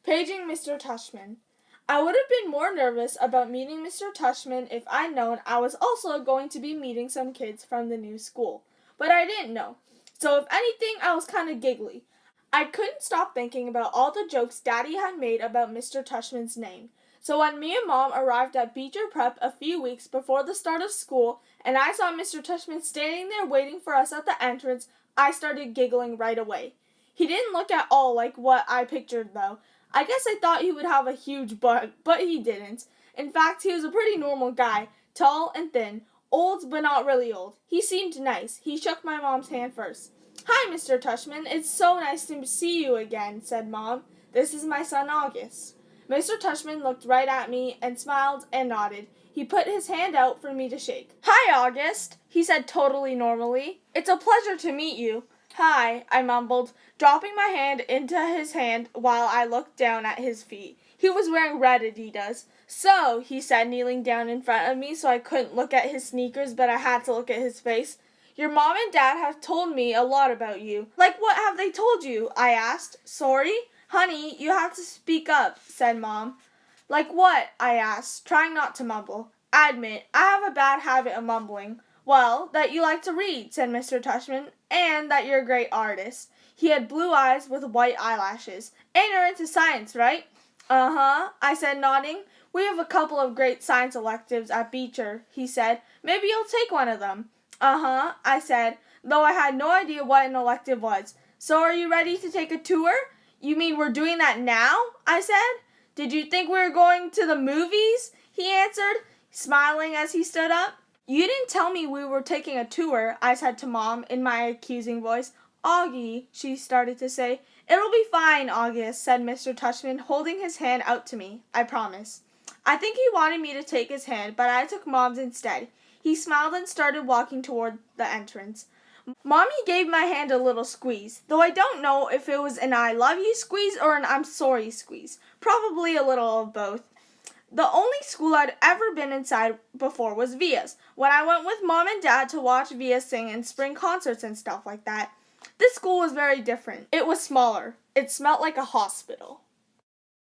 Paging Mr. Tushman. I would have been more nervous about meeting Mr. Tushman if I'd known I was also going to be meeting some kids from the new school. But I didn't know. So if anything, I was kind of giggly. I couldn't stop thinking about all the jokes Daddy had made about Mr. Tushman's name. So when me and Mom arrived at Beecher Prep a few weeks before the start of school, and I saw Mr. Tushman standing there waiting for us at the entrance, I started giggling right away. He didn't look at all like what I pictured, though. I guess I thought he would have a huge butt, but he didn't. In fact, he was a pretty normal guy, tall and thin, old but not really old. He seemed nice. He shook my mom's hand first. "Hi, Mr. Tushman. It's so nice to see you again," said Mom. "This is my son, August." Mr. Tushman looked right at me and smiled and nodded. He put his hand out for me to shake. "Hi, August," he said totally normally. "It's a pleasure to meet you." "Hi," I mumbled, dropping my hand into his hand while I looked down at his feet. He was wearing red Adidas. "So," he said, kneeling down in front of me so I couldn't look at his sneakers, but I had to look at his face. "Your mom and dad have told me a lot about you." "Like what have they told you?" I asked. "Sorry?" "Honey, you have to speak up," said Mom. "Like what?" I asked, trying not to mumble. "Admit, I have a bad habit of mumbling." "Well, that you like to read," said Mr. Tushman, "and that you're a great artist." He had blue eyes with white eyelashes. "And you're into science, right?" "Uh-huh," I said, nodding. "We have a couple of great science electives at Beecher," he said. "Maybe you'll take one of them." "Uh-huh," I said, though I had no idea what an elective was. "So are you ready to take a tour?" "You mean we're doing that now?" I said. "Did you think we were going to the movies?" he answered, smiling as he stood up. "You didn't tell me we were taking a tour," I said to Mom in my accusing voice. "Augie," she started to say. "It'll be fine, August," said Mr. Tushman, holding his hand out to me. "I promise." I think he wanted me to take his hand, but I took Mom's instead. He smiled and started walking toward the entrance. Mommy gave my hand a little squeeze, though I don't know if it was an I love you squeeze or an I'm sorry squeeze. Probably a little of both. The only school I'd ever been inside before was Via's, when I went with Mom and Dad to watch Via sing in spring concerts and stuff like that. This school was very different. It was smaller. It smelled like a hospital.